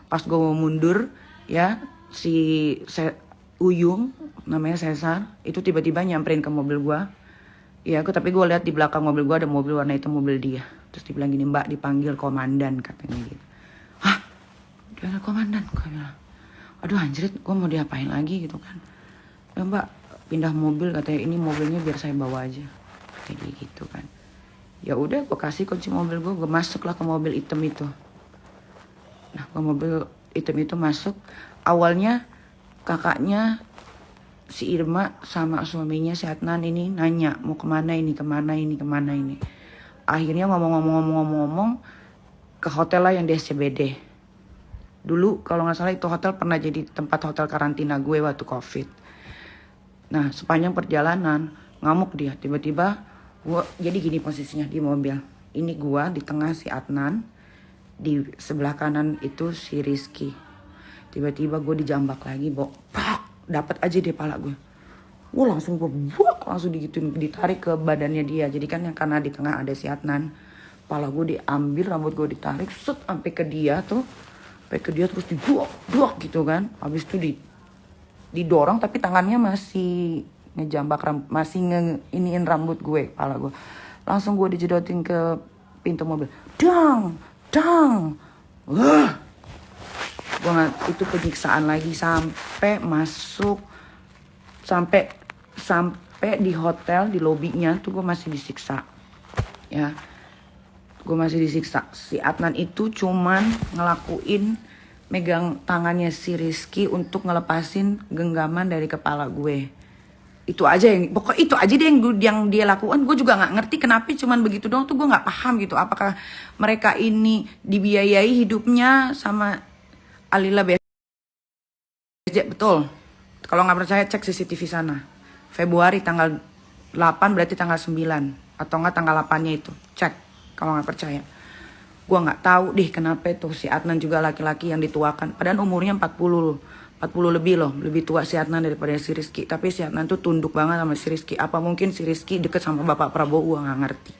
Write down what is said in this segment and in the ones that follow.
Pas gue mau mundur ya, Uyung namanya Cesar itu tiba-tiba nyamperin ke mobil gue. Ya tapi gue lihat di belakang mobil gue ada mobil warna hitam, mobil dia. Terus dibilang gini, "Mbak, dipanggil komandan," katanya gitu. Hah? Dipanggil komandan? Gue bilang, aduh anjrit, gue mau diapain lagi gitu kan. Ya, "Mbak, pindah mobil," katanya, "ini mobilnya biar saya bawa aja," kayak gitu kan. Ya udah, gue kasih kunci mobil gue masuklah ke mobil hitam itu. Nah, ke mobil hitam itu masuk. Awalnya kakaknya si Irma sama suaminya si Adnan ini nanya mau kemana ini, kemana ini, kemana ini. Akhirnya ngomong ke hotel lah yang di SCBD. Dulu kalau nggak salah itu hotel pernah jadi tempat hotel karantina gue waktu COVID. Nah, sepanjang perjalanan ngamuk dia. Tiba-tiba gue jadi gini posisinya di mobil. Ini gue di tengah si Adnan, di sebelah kanan itu si Rizky. Tiba-tiba gue dijambak lagi, dapat aja di kepala gue. Gue langsung langsung digituin, ditarik ke badannya dia. Jadi kan yang karena di tengah ada si Adnan, kepala gue diambil, rambut gue ditarik, sampai ke dia tuh, sampai ke dia terus diduak gitu kan. Habis itu didorong tapi tangannya masih ngejambak, masih iniin rambut gue, kepala gue. Langsung gue dijedotin ke pintu mobil. Dang. Wah. Itu penyiksaan lagi sampai masuk, sampai di hotel, di lobinya tuh gue masih disiksa. Ya. Gue masih disiksa. Si Adnan itu cuman ngelakuin megang tangannya si Rizky untuk ngelepasin genggaman dari kepala gue. Itu aja itu aja deh yang dia lakukan. Gue juga nggak ngerti kenapa cuman begitu doang tuh, gue nggak paham gitu. Apakah mereka ini dibiayai hidupnya sama Alila BSJ? Betul. Kalau nggak percaya cek CCTV sana. Februari tanggal 8 berarti tanggal 9 atau nggak tanggal 8-nya itu. Cek kalau nggak percaya. Gue nggak tahu deh kenapa tuh si Adnan juga laki-laki yang dituakan. Padahal umurnya 40 lebih loh, lebih tua si Adnan daripada si Rizky. Tapi si Adnan tuh tunduk banget sama si Rizky. Apa mungkin si Rizky deket sama Bapak Prabowo, gue nggak ngerti.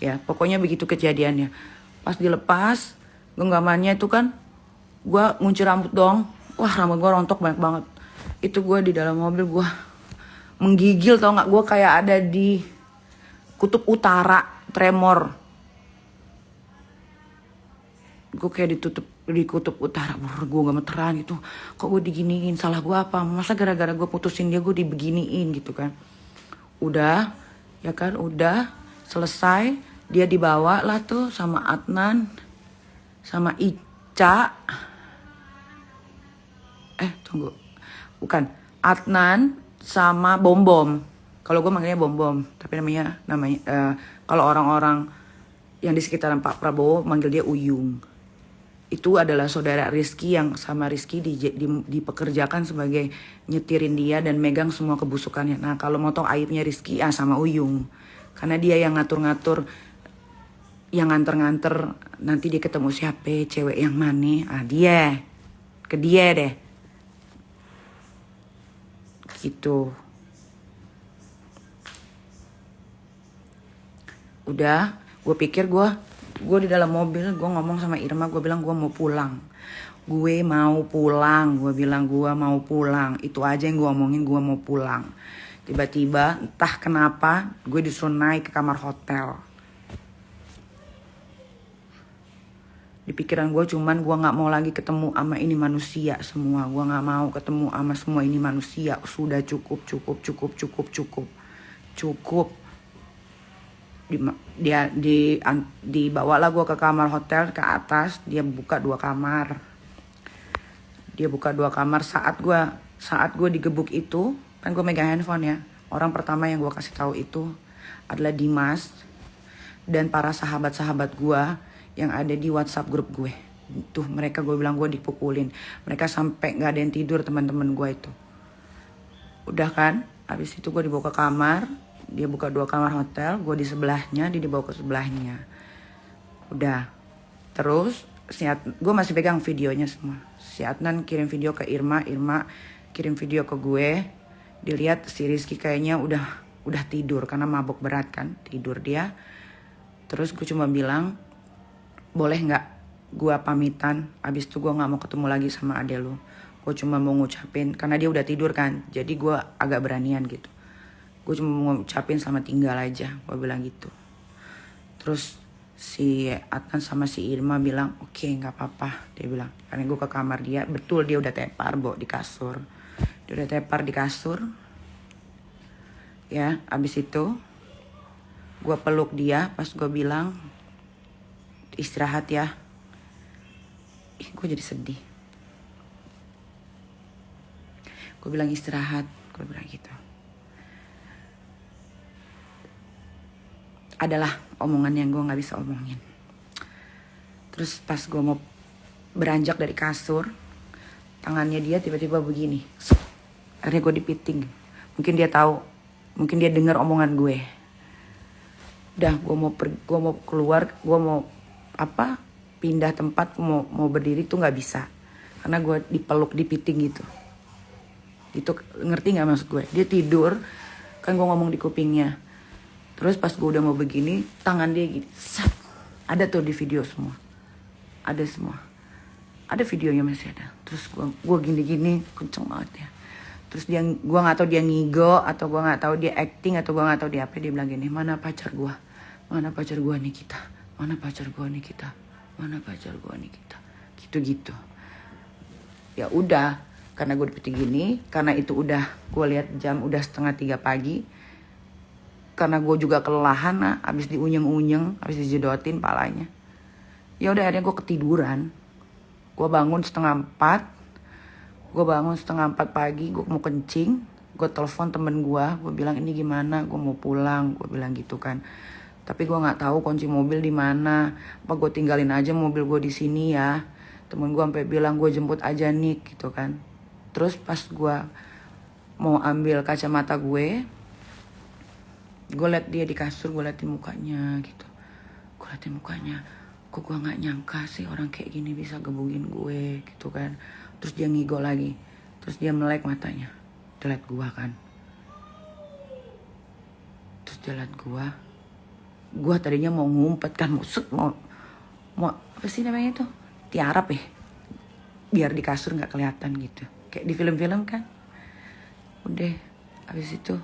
Ya pokoknya begitu kejadiannya. Pas dilepas genggamannya itu kan, gue ngunci rambut dong. Wah, rambut gue rontok banyak banget. Itu gue di dalam mobil, gue menggigil, tau gak? Gue kayak ada di kutub utara, tremor. Gue kayak di kutub utara. Gue gak meteran gitu. Kok gue diginiin? Salah gue apa? Masa gara-gara gue putusin dia gue dibeginiin gitu kan. Udah, ya kan? Udah selesai. Dia dibawa lah tuh sama Adnan, sama Ica. Tunggu. Bukan. Adnan sama Bom. Kalau gue manggilnya Bom. Tapi namanya kalau orang-orang yang di sekitaran Pak Prabowo manggil dia Uyung. Itu adalah saudara Rizky yang sama Rizky dipekerjakan sebagai nyetirin dia dan megang semua kebusukannya. Nah, kalau mau tahu aibnya Rizky sama Uyung. Karena dia yang ngatur-ngatur, yang nganter-nganter nanti dia ketemu siapa, cewek yang mana. Dia. Ke dia deh. Gitu. Udah, gue pikir gue di dalam mobil, gue ngomong sama Irma, gue bilang gue mau pulang. Gue bilang gue mau pulang. Itu aja yang gue omongin, gue mau pulang. Tiba-tiba entah kenapa gue disuruh naik ke kamar hotel. Di pikiran gue cuman gue gak mau lagi ketemu sama ini manusia semua. Gue gak mau ketemu sama semua ini manusia. Sudah cukup. Dibawalah gue ke kamar hotel, ke atas. Dia buka dua kamar. Saat gue digebuk itu, kan gue megang handphone ya. Orang pertama yang gue kasih tahu itu adalah Dimas dan para sahabat-sahabat gue yang ada di WhatsApp grup gue. Tuh mereka, gue bilang gue dipukulin. Mereka sampai gak ada yang tidur, teman-teman gue itu. Udah kan, habis itu gue dibawa ke kamar. Dia buka dua kamar hotel, gue di sebelahnya, dia dibawa ke sebelahnya. Udah. Terus gue masih pegang videonya semua. Si Adnan kirim video ke Irma kirim video ke gue. Dilihat si Rizky kayaknya udah tidur karena mabuk berat kan, tidur dia. Terus gue cuma bilang, boleh nggak gue pamitan, abis itu gue nggak mau ketemu lagi sama ade lu. Gue cuma mau ngucapin, karena dia udah tidur kan, jadi gue agak beranian gitu. Gue cuma mau ngucapin sama tinggal aja, gue bilang gitu. Terus si Adnan sama si Irma bilang, oke, nggak apa-apa, dia bilang. Karena gue ke kamar dia, betul dia udah tepar di kasur. Dia udah tepar di kasur. Ya, abis itu gue peluk dia pas gue bilang, istirahat ya. Gue jadi sedih. Gue bilang istirahat, gue bilang gitu. Adalah omongan yang gue gak bisa omongin. Terus pas gue mau beranjak dari kasur, tangannya dia tiba-tiba begini. Akhirnya gue dipiting. Mungkin dia tahu, mungkin dia dengar omongan gue. Udah, gue mau keluar, gue mau pindah tempat, mau berdiri tuh nggak bisa, karena gue dipeluk, dipiting gitu. Itu ngerti nggak maksud gue? Dia tidur, kan gue ngomong di kupingnya. Terus pas gue udah mau begini, tangan dia gini, sat. Ada tuh di video semua, ada semua, ada videonya masih ada. Terus gue gini-gini, kenceng banget ya. Terus gue nggak tahu dia ngigo atau gue nggak tahu dia acting atau gue nggak tahu dia apa. Dia bilang gini, mana pacar gue, mana pacar gue nih kita, mana pacar gue nih kita, mana pacar gue nih kita, gitu-gitu. Ya udah, karena gue dipeti gini, karena itu udah gue lihat jam udah 2:30 pagi, karena gue juga kelelahan, abis diunyeng-unyeng, abis dijedotin palanya. Ya udah, akhirnya gue ketiduran. Gue bangun 3:30. Gue bangun 3:30 pagi, gue mau kencing. Gue telepon temen gue bilang ini gimana, gue mau pulang, gue bilang gitu kan. Tapi gue nggak tahu kunci mobil di mana. Apa gue tinggalin aja mobil gue di sini ya. Temen gue sampai bilang gue jemput aja Nick gitu kan. Terus pas gue mau ambil kacamata gue liat dia di kasur, gue liatin mukanya gitu. Gue liatin mukanya, kok gue nggak nyangka sih orang kayak gini bisa gebugin gue gitu kan. Terus dia ngigo lagi, terus dia melek matanya, dia liat gue kan. Terus dia liat gue tadinya mau ngumpet kan, mau apa sih namanya itu, tiarap ya, biar di kasur nggak kelihatan gitu, kayak di film-film kan. Udah, habis itu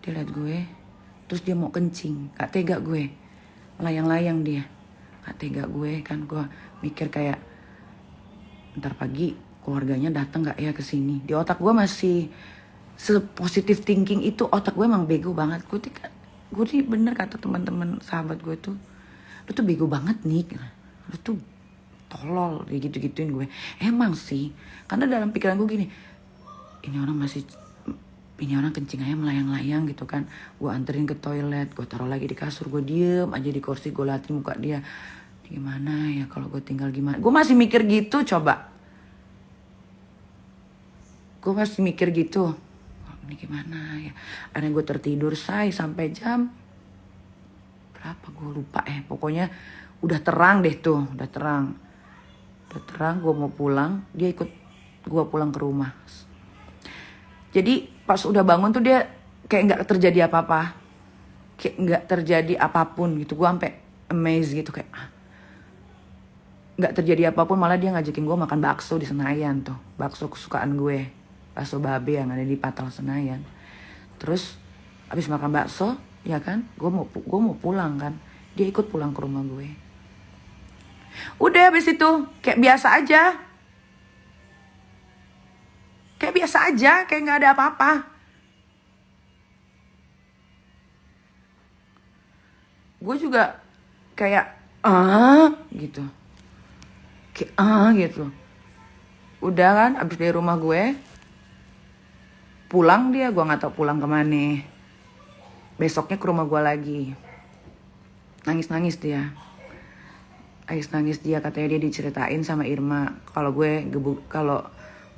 dia liat gue, terus dia mau kencing, gak tega gue, melayang-layang dia, gak tega gue kan. Gue mikir kayak ntar pagi keluarganya datang gak ya ke sini. Di otak gue masih sepositif thinking itu, otak gue emang bego banget. Gue tuh bener kata teman-teman sahabat gue tuh, lu tuh bego banget nih, lu tuh tolol, kayak gitu-gituin gue. Emang sih, karena dalam pikiran gue gini, ini orang kencing aja melayang-layang gitu kan. Gue anterin ke toilet, gue taruh lagi di kasur, gue diem aja di kursi, gue liatin muka dia. Gimana ya kalau gue tinggal gimana? Gue masih mikir gitu, coba. Gue masih mikir gitu. Ini gimana ya? Akhirnya gue tertidur sampai jam berapa gue lupa pokoknya udah terang deh tuh, udah terang gue mau pulang, dia ikut gue pulang ke rumah. Jadi pas udah bangun tuh dia kayak nggak terjadi apa-apa, kayak nggak terjadi apapun gitu. Gue sampai amazed gitu, kayak nggak terjadi apapun, malah dia ngajakin gue makan bakso di Senayan tuh, bakso kesukaan gue, bakso babe yang ada di Patal Senayan. Terus abis makan bakso, ya kan, gue mau pulang kan, dia ikut pulang ke rumah gue. Udah abis itu kayak biasa aja, kayak nggak ada apa-apa. Gue juga kayak gitu, kayak gitu. Udah kan, abis dari rumah gue pulang dia, gue nggak tahu pulang kemana. Besoknya ke rumah gue lagi, nangis dia, katanya dia diceritain sama Irma kalau gue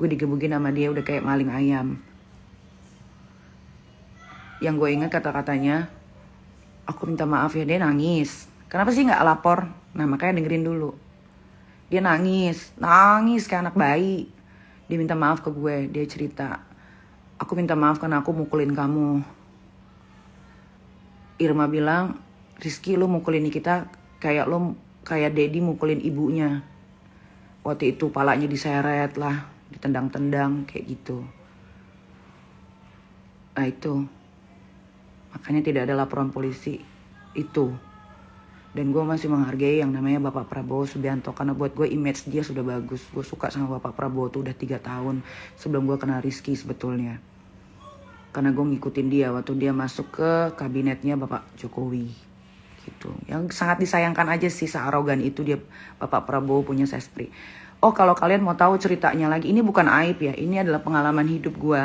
digebugin sama dia udah kayak maling ayam. Yang gue ingat kata-katanya, aku minta maaf ya. Dia nangis, kenapa sih nggak lapor? Nah makanya dengerin dulu. Dia nangis kayak anak bayi. Dia minta maaf ke gue, dia cerita, aku minta maaf karena aku mukulin kamu. Irma bilang, Rizky lu mukulin kita kayak Dedi mukulin ibunya. Waktu itu palanya diseret lah, ditendang-tendang kayak gitu. Nah itu, makanya tidak ada laporan polisi itu. Dan gue masih menghargai yang namanya Bapak Prabowo Subianto, karena buat gue image dia sudah bagus. Gue suka sama Bapak Prabowo tuh udah 3 tahun sebelum gue kenal Rizky sebetulnya. Karena gue ngikutin dia waktu dia masuk ke kabinetnya Bapak Jokowi gitu. Yang sangat disayangkan aja sih, searogan itu dia Bapak Prabowo punya sespri. Oh, kalau kalian mau tahu ceritanya lagi, ini bukan aib ya, ini adalah pengalaman hidup gue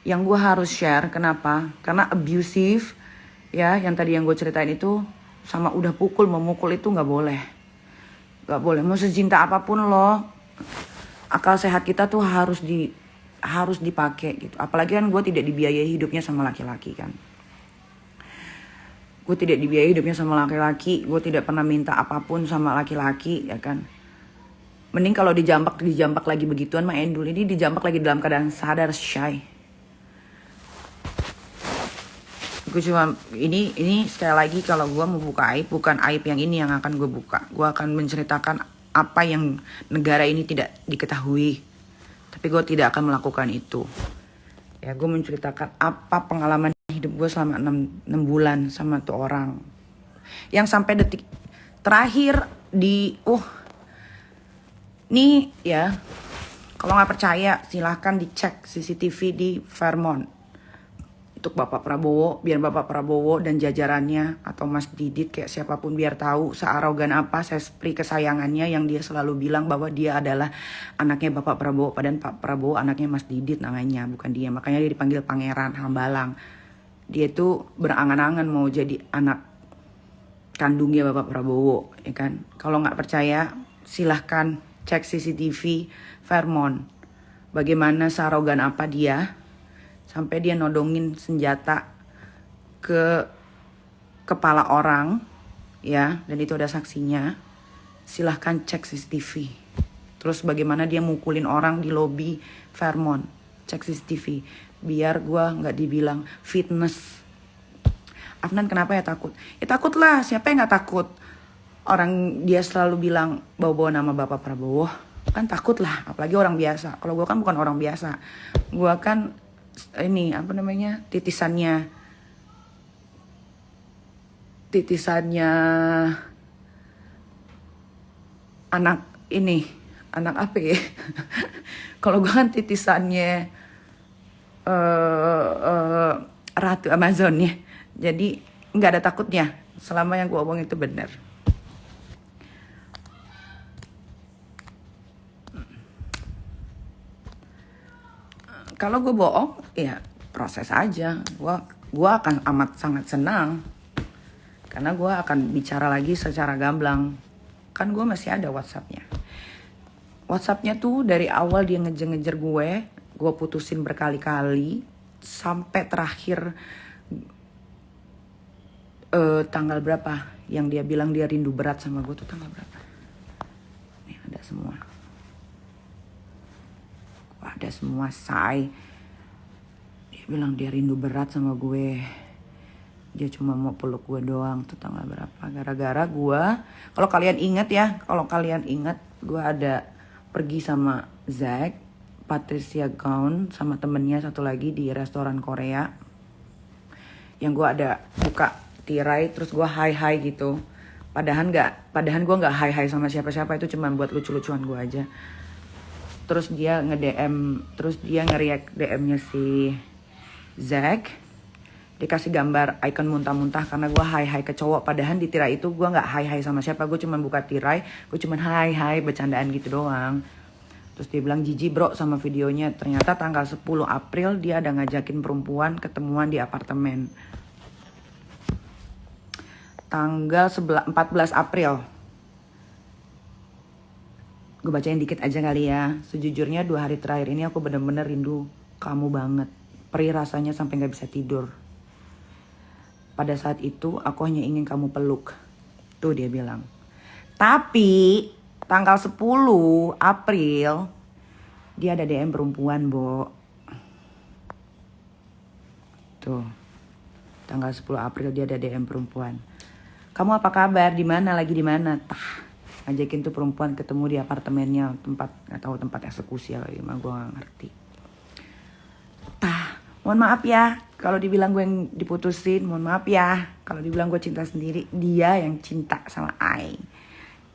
yang gue harus share. Kenapa? Karena abusive ya, yang tadi yang gue ceritain itu, sama udah pukul, memukul itu nggak boleh. Nggak boleh, mau secinta apapun lo, akal sehat kita tuh harus dipakai gitu. Apalagi kan gue tidak dibiayai hidupnya sama laki-laki kan. Gue tidak dibiayai hidupnya sama laki-laki, gue tidak pernah minta apapun sama laki-laki ya kan. Mending kalau dijambak lagi begituan mah endul. Ini dijambak lagi dalam keadaan sadar, shy. Gue cuma ini sekali lagi, kalau gue mau buka aib, bukan aib yang ini yang akan gue buka. Gue akan menceritakan apa yang negara ini tidak diketahui, tapi gue tidak akan melakukan itu. Ya, gue menceritakan apa pengalaman hidup gue selama 6 bulan sama tuh orang, yang sampai detik terakhir nih ya. Kalau nggak percaya silahkan dicek CCTV di Fairmont untuk Bapak Prabowo, biar Bapak Prabowo dan jajarannya atau Mas Didit kayak siapapun biar tahu searogan apa sespri kesayangannya yang dia selalu bilang bahwa dia adalah anaknya Bapak Prabowo, padahal Pak Prabowo anaknya Mas Didit namanya, bukan dia. Makanya dia dipanggil Pangeran Hambalang. Dia tuh berangan-angan mau jadi anak kandungnya Bapak Prabowo, ya kan? Kalau nggak percaya silahkan cek CCTV Fairmont. Bagaimana searogan apa dia sampai dia nodongin senjata ke kepala orang ya, dan itu ada saksinya. Silahkan cek CCTV. Terus bagaimana dia mukulin orang di lobi Fairmont, cek CCTV. Biar gue nggak dibilang fitness. Afnan kenapa ya takut? Ya takut lah, siapa yang nggak takut? Orang dia selalu bilang bawa-bawa nama Bapak Prabowo, kan takut lah, apalagi orang biasa. Kalau gue kan bukan orang biasa, gue kan ini apa namanya, titisannya anak ini, anak apa ya? Kalau gue kan titisannya Ratu Amazon ya, jadi nggak ada takutnya selama yang gue omong itu benar. Kalau gue bohong, ya proses aja. Gue akan amat sangat senang. Karena gue akan bicara lagi secara gamblang. Kan gue masih ada WhatsApp-nya. WhatsApp-nya tuh dari awal dia ngejar-ngejar gue putusin berkali-kali. Sampai terakhir tanggal berapa yang dia bilang dia rindu berat sama gue tuh tanggal berapa? Nih ada semua. Ada semua, say. Dia bilang dia rindu berat sama gue. Dia cuma mau peluk gue doang. Tuh tanggal berapa? Gara-gara gue, kalau kalian ingat ya, gue ada pergi sama Zack, Patricia Gaun, sama temennya satu lagi di restoran Korea. Yang gue ada buka tirai, terus gue hi gitu. Padahal gue nggak hi sama siapa-siapa, itu cuma buat lucu-lucuan gue aja. Terus dia nge-DM, terus dia nge-react DM-nya si Zack. Dikasih gambar icon muntah-muntah karena gue hi ke cowok. Padahal di tirai itu gue gak hi sama siapa. Gue cuma buka tirai, gue cuma hi bercandaan gitu doang. Terus dia bilang jijik bro sama videonya. Ternyata tanggal 10 April dia ada ngajakin perempuan ketemuan di apartemen. Tanggal 14 April. Gue bacain dikit aja kali ya. Sejujurnya 2 hari terakhir ini aku bener-bener rindu kamu banget. Perih rasanya sampai gak bisa tidur. Pada saat itu aku hanya ingin kamu peluk. Tuh dia bilang. Tapi tanggal 10 April dia ada DM perempuan, Bo. Tuh. Tanggal 10 April dia ada DM perempuan. Kamu apa kabar? Di mana? Lagi di mana? Tah. ngajakin tuh perempuan ketemu di apartemennya, tempat nggak tahu tempat eksekusi ya, gimana gue nggak ngerti. Mohon maaf ya kalau dibilang gue yang diputusin, mohon maaf ya kalau dibilang gue cinta sendiri, dia yang cinta sama I.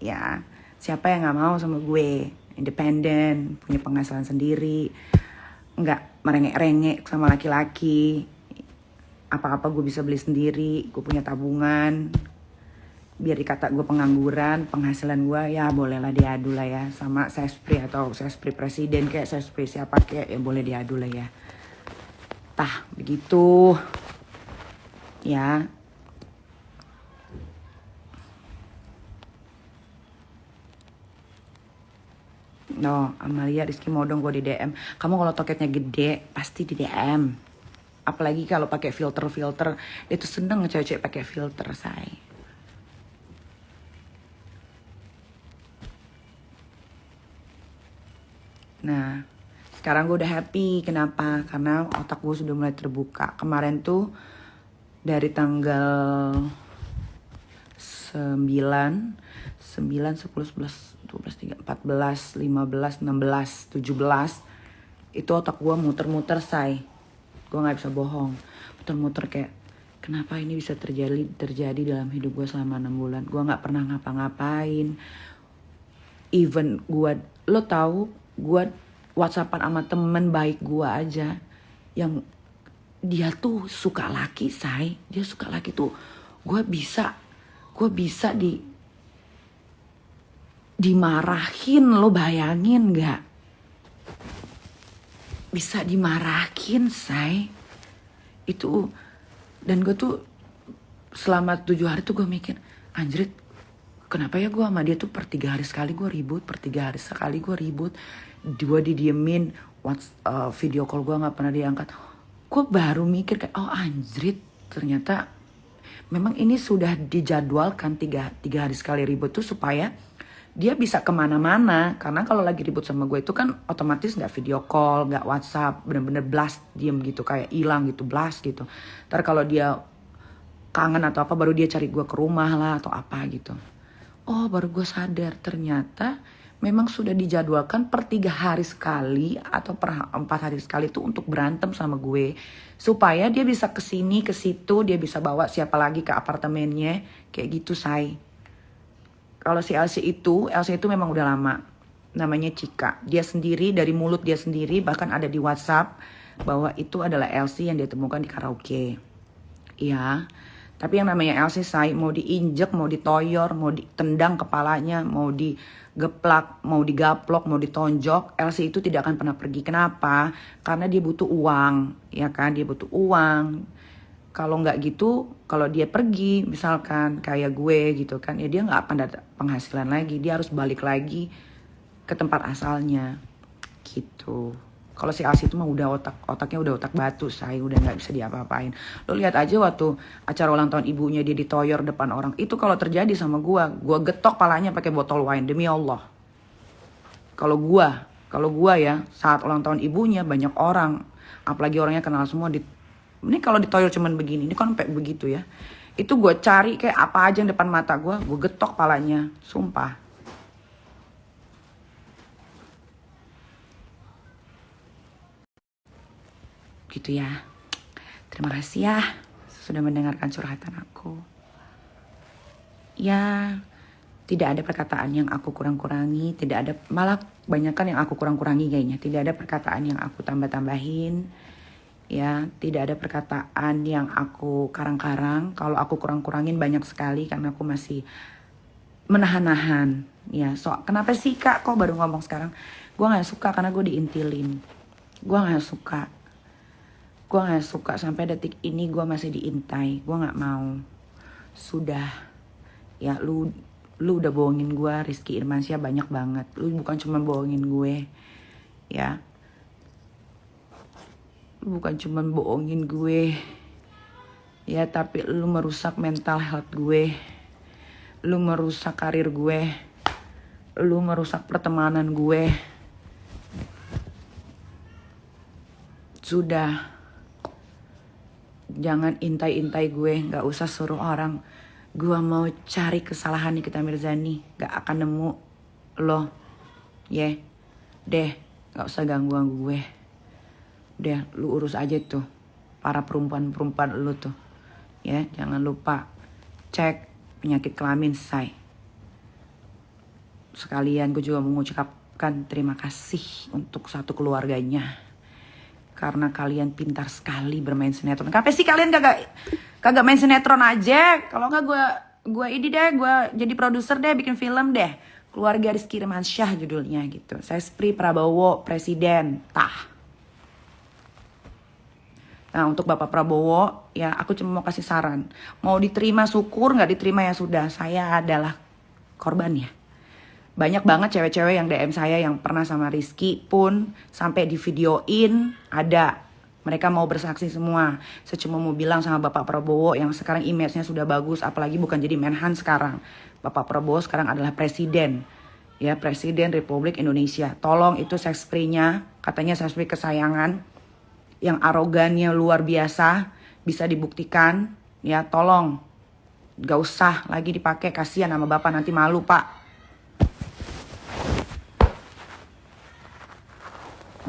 Ya, siapa yang nggak mau sama gue, independen, punya penghasilan sendiri, nggak merengek-rengek sama laki-laki, apa-apa gue bisa beli sendiri, gue punya tabungan, biar dikata gue pengangguran, penghasilan gue ya bolehlah diadu lah ya, sama sespri atau sespri presiden kayak sespri siapa kayak ya boleh diadu lah ya. Tah begitu ya. No, Amalia Rizky mau dong gue di DM. Kamu kalau toketnya gede pasti di DM. Apalagi kalau pakai filter, itu seneng cewek-cewek pakai filter, say. Nah, sekarang gue udah happy. Kenapa? Karena otak gue sudah mulai terbuka. Kemarin tuh dari tanggal 9, 10, 11, 12, 13, 14, 15, 16, 17. Itu otak gue muter-muter, say. Gue gak bisa bohong. Muter-muter kayak, kenapa ini bisa terjadi dalam hidup gue selama 6 bulan. Gue gak pernah ngapa-ngapain. Even gue, lo tahu, gue WhatsAppan sama temen baik gue aja. Yang dia tuh suka laki, say. Dia suka laki tuh, gue bisa dimarahin, lo bayangin gak? Bisa dimarahin, say. Itu, dan gue tuh selama 7 hari tuh gue mikir, anjrit, kenapa ya gue sama dia tuh per 3 hari sekali gue ribut, per 3 hari sekali gue ribut. Gue didiemin, video call gue gak pernah diangkat. Gue baru mikir kayak, oh anjrit, ternyata memang ini sudah dijadwalkan 3 hari sekali ribut tuh supaya dia bisa kemana-mana. Karena kalau lagi ribut sama gue itu kan otomatis gak video call, gak WhatsApp, bener-bener blast, diem gitu, kayak hilang gitu, blast gitu. Ntar kalau dia kangen atau apa baru dia cari gue ke rumah lah atau apa gitu. Oh baru gue sadar ternyata memang sudah dijadwalkan per 3 hari sekali atau per 4 hari sekali itu untuk berantem sama gue. Supaya dia bisa kesini, ke situ, dia bisa bawa siapa lagi ke apartemennya. Kayak gitu, say. Kalau si Elsie itu memang udah lama. Namanya Cika. Dia sendiri, dari mulut dia sendiri, bahkan ada di WhatsApp bahwa itu adalah Elsie yang dia temukan di karaoke. Iya. Tapi yang namanya Elsie, say, mau diinjek, mau ditoyor, mau ditendang kepalanya, mau digeplak, mau digaplok, mau ditonjok, Elsie itu tidak akan pernah pergi. Kenapa? Karena dia butuh uang, ya kan? Dia butuh uang. Kalau nggak gitu, kalau dia pergi, misalkan kayak gue gitu kan, ya dia nggak akan ada penghasilan lagi. Dia harus balik lagi ke tempat asalnya, gitu. Kalau si Elsie itu mah udah otaknya udah otak batu, say, udah nggak bisa diapa-apain. Lo lihat aja waktu acara ulang tahun ibunya dia ditoyor depan orang. Itu kalau terjadi sama gue getok palanya pakai botol wine, demi Allah. Kalau gue ya saat ulang tahun ibunya banyak orang, apalagi orangnya kenal semua. Ini kalau ditoyor cuman begini, ini kan sampai begitu ya. Itu gue cari kayak apa aja yang depan mata gue getok palanya, sumpah. Gitu ya. Terima kasih ya sudah mendengarkan curhatan aku. Ya, tidak ada perkataan yang aku kurang-kurangi, tidak ada, malah kebanyakan yang aku kurang-kurangi kayaknya. Tidak ada perkataan yang aku tambah-tambahin. Ya, tidak ada perkataan yang aku karang-karang. Kalau aku kurang-kurangin banyak sekali karena aku masih menahan-nahan. Ya, kenapa sih Kak kok baru ngomong sekarang? Gue gak suka karena gue diintilin. Gue gak suka. Gue gak suka sampai detik ini gue masih diintai. Gue gak mau. Sudah. Ya lu udah bohongin gue, Rizky Irmansyah, banyak banget. Lu bukan cuma bohongin gue. Ya. Lu bukan cuma bohongin gue. Ya, tapi lu merusak mental health gue. Lu merusak karir gue. Lu merusak pertemanan gue. Sudah. Jangan intai-intai gue. Gak usah suruh orang Gua mau cari kesalahan Nikita Mirzani, gak akan nemu lo. Deh, gak usah ganggu gue. Udah, lu urus aja tuh para perempuan-perempuan lu tuh. Ya, jangan lupa cek penyakit kelamin, say. Sekalian gue juga mengucapkan terima kasih untuk satu keluarganya. Karena kalian pintar sekali bermain sinetron. Kenapa sih kalian kagak main sinetron aja? Kalau nggak gue ini deh, gue jadi produser deh, bikin film deh. Keluarga Rizky Remansyah judulnya gitu. Sespri Prabowo Presiden. Nah, untuk Bapak Prabowo, ya aku cuma mau kasih saran. Mau diterima syukur, nggak diterima ya sudah. Saya adalah korban ya. Banyak banget cewek-cewek yang DM saya yang pernah sama Rizky pun sampai di videoin ada. Mereka mau bersaksi semua. Saya cuma mau bilang sama Bapak Prabowo yang sekarang image-nya sudah bagus, apalagi bukan jadi Menhan sekarang. Bapak Prabowo sekarang adalah presiden. Ya, Presiden Republik Indonesia. Tolong itu sespri-nya, katanya sespri kesayangan yang arogannya luar biasa, bisa dibuktikan. Ya, tolong. Gak usah lagi dipakai, kasihan sama Bapak, nanti malu, Pak.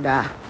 Udah.